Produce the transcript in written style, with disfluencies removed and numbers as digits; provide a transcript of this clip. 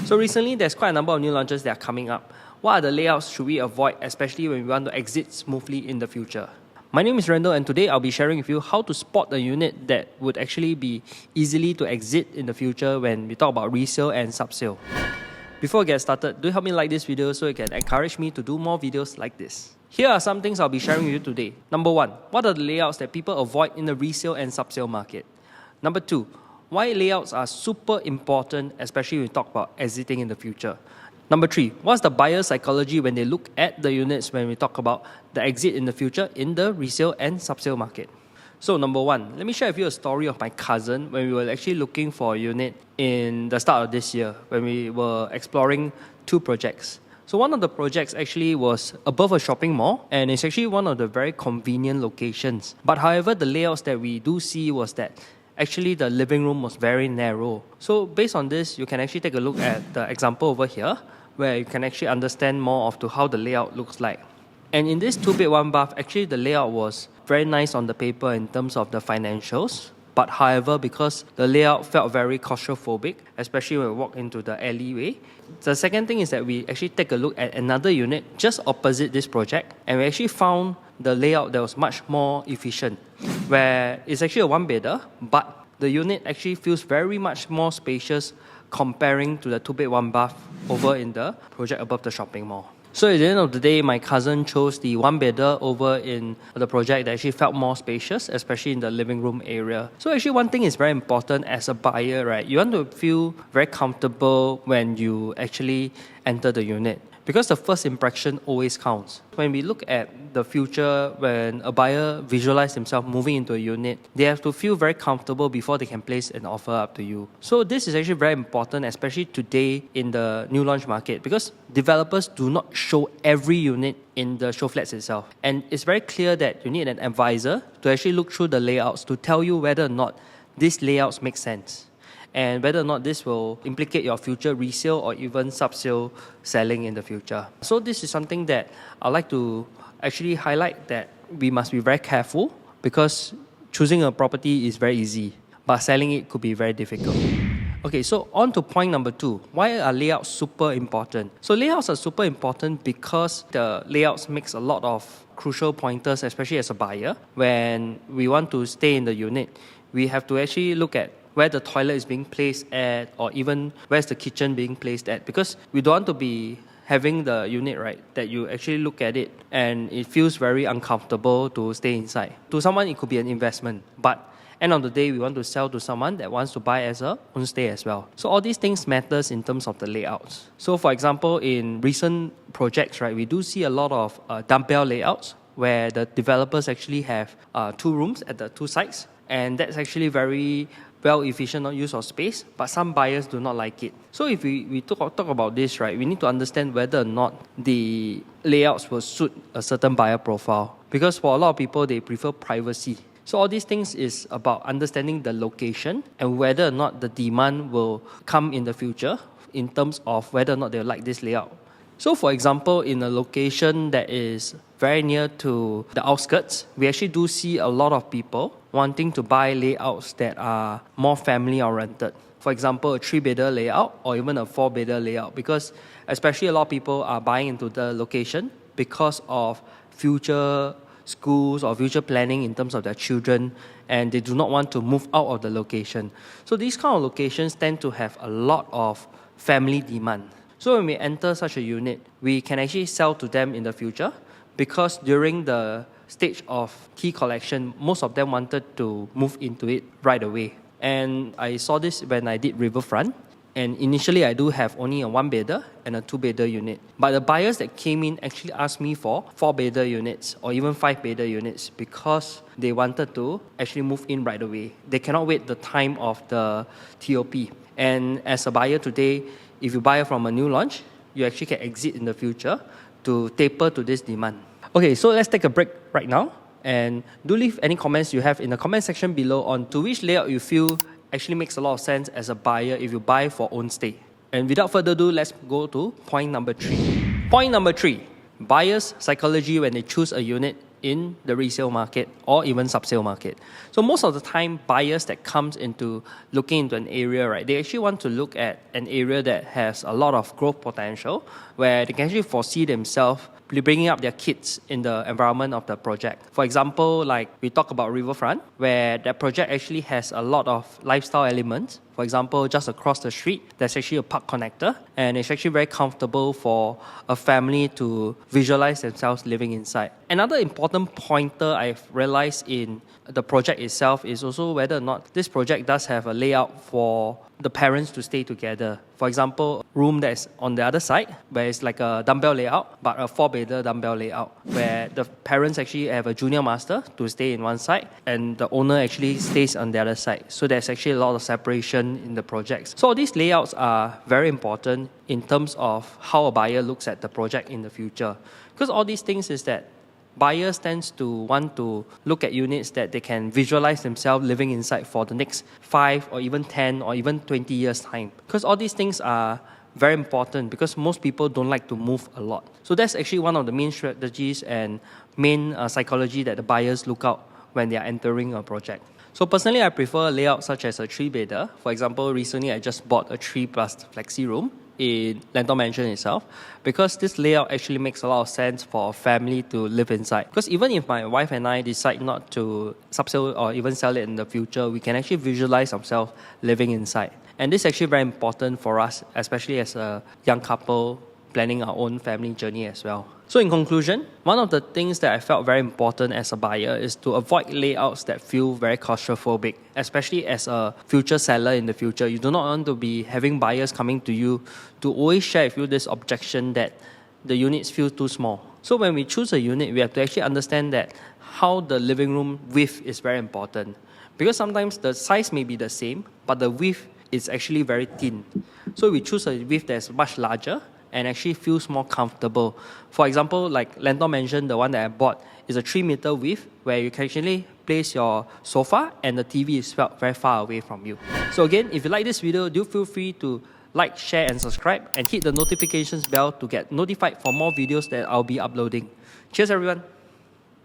So recently, there's quite a number of new launches that are coming up. What are the layouts should we avoid, especially when we want to exit smoothly in the future? My name is Randall, and today I'll be sharing with you how to spot a unit that would actually be easily to exit in the future when we talk about resale and subsale. Before we get started, do help me like this video so you can encourage me to do more videos like this. Here are some things I'll be sharing with you today. Number 1, what are the layouts that people avoid in the resale and subsale market? Number 2, why layouts are super important, especially when we talk about exiting in the future. Number 3, what's the buyer psychology when they look at the units when we talk about the exit in the future in the resale and subsale market? So number 1, let me share with you a story of my cousin when we were actually looking for a unit in the start of this year when we were exploring 2 projects. So one of the projects actually was above a shopping mall, and it's actually one of the very convenient locations. But however, the layouts that we do see was that actually the living room was very narrow. So based on this, you can actually take a look at the example over here, where you can actually understand more of to how the layout looks like. And in this 2-bed 1-bath, actually the layout was very nice on the paper in terms of the financials. But however, because the layout felt very claustrophobic, especially when we walk into the alleyway. The second thing is that we actually take a look at another unit just opposite this project, and we actually found the layout that was much more efficient, where it's actually a 1-bedder, but the unit actually feels very much more spacious comparing to the 2-bed 1-bath over in the project above the shopping mall. So at the end of the day, my cousin chose the 1-bedder over in the project that actually felt more spacious, especially in the living room area. So actually one thing is very important as a buyer, right? You want to feel very comfortable when you actually enter the unit, because the first impression always counts. When we look at the future, when a buyer visualizes himself moving into a unit, they have to feel very comfortable before they can place an offer up to you. So this is actually very important, especially today in the new launch market, because developers do not show every unit in the show flats itself. And it's very clear that you need an advisor to actually look through the layouts to tell you whether or not these layouts make sense, and whether or not this will implicate your future resale or even subsale selling in the future. So this is something that I'd like to actually highlight, that we must be very careful, because choosing a property is very easy, but selling it could be very difficult. Okay, so on to point number 2. Why are layouts super important? So layouts are super important because the layouts makes a lot of crucial pointers, especially as a buyer. When we want to stay in the unit, we have to actually look at where the toilet is being placed at, or even where's the kitchen being placed at, because we don't want to be having the unit, right, that you actually look at it and it feels very uncomfortable to stay inside. To someone, it could be an investment, but end of the day, we want to sell to someone that wants to buy as a own stay as well. So all these things matters in terms of the layouts. So for example, in recent projects, right, we do see a lot of dumbbell layouts where the developers actually have 2 rooms at the 2 sides, and that's actually very well efficient use of space, but some buyers do not like it. So if we talk about this, right, we need to understand whether or not the layouts will suit a certain buyer profile, because for a lot of people, they prefer privacy. So all these things is about understanding the location and whether or not the demand will come in the future in terms of whether or not they like this layout. So for example, in a location that is very near to the outskirts, we actually do see a lot of people wanting to buy layouts that are more family oriented. For example, a 3-bedder layout or even a 4-bedder layout, because especially a lot of people are buying into the location because of future schools or future planning in terms of their children, and they do not want to move out of the location. So these kind of locations tend to have a lot of family demand. So when we enter such a unit, we can actually sell to them in the future, because during the stage of key collection, most of them wanted to move into it right away. And I saw this when I did Riverfront. And initially, I do have only a 1-bedder and a 2-bedder unit. But the buyers that came in actually asked me for 4-bedder units or even 5-bedder units, because they wanted to actually move in right away. They cannot wait the time of the TOP. And as a buyer today, if you buy from a new launch, you actually can exit in the future to taper to this demand. Okay, so let's take a break right now. And do leave any comments you have in the comment section below on to which layout you feel actually makes a lot of sense as a buyer if you buy for own stay. And without further ado, let's go to point number 3. Point number 3, buyers' psychology when they choose a unit in the resale market or even subsale market. So most of the time, buyers that comes into looking into an area, right, they actually want to look at an area that has a lot of growth potential, where they can actually foresee themselves bringing up their kids in the environment of the project. For example, like we talk about Riverfront, where that project actually has a lot of lifestyle elements. For example, just across the street, there's actually a park connector, and it's actually very comfortable for a family to visualize themselves living inside. Another important pointer I've realized in the project itself is also whether or not this project does have a layout for the parents to stay together. For example, room that's on the other side, where it's like a dumbbell layout, but a 4-bedder dumbbell layout, where the parents actually have a junior master to stay in one side, and the owner actually stays on the other side. So there's actually a lot of separation in the projects. So all these layouts are very important in terms of how a buyer looks at the project in the future. Because all these things is that buyers tends to want to look at units that they can visualize themselves living inside for the next 5 or even 10 or even 20 years time. Because all these things are very important, because most people don't like to move a lot. So that's actually one of the main strategies and main psychology that the buyers look out when they are entering a project. So personally, I prefer a layout such as a 3-bedder. For example, recently I just bought a 3+ flexi room in Randall Mansion itself, because this layout actually makes a lot of sense for a family to live inside. Because even if my wife and I decide not to subsell or even sell it in the future, we can actually visualize ourselves living inside. And this is actually very important for us, especially as a young couple planning our own family journey as well. So in conclusion, one of the things that I felt very important as a buyer is to avoid layouts that feel very claustrophobic, especially as a future seller in the future. You do not want to be having buyers coming to you to always share with you this objection that the units feel too small. So when we choose a unit, we have to actually understand that how the living room width is very important. Because sometimes the size may be the same, but the width is actually very thin. So we choose a width that's much larger and actually feels more comfortable. For example, like Randall Mansion, the one that I bought, is a 3-meter width where you can actually place your sofa and the TV is felt very far away from you. So again, if you like this video, do feel free to like, share and subscribe, and hit the notifications bell to get notified for more videos that I'll be uploading. Cheers everyone!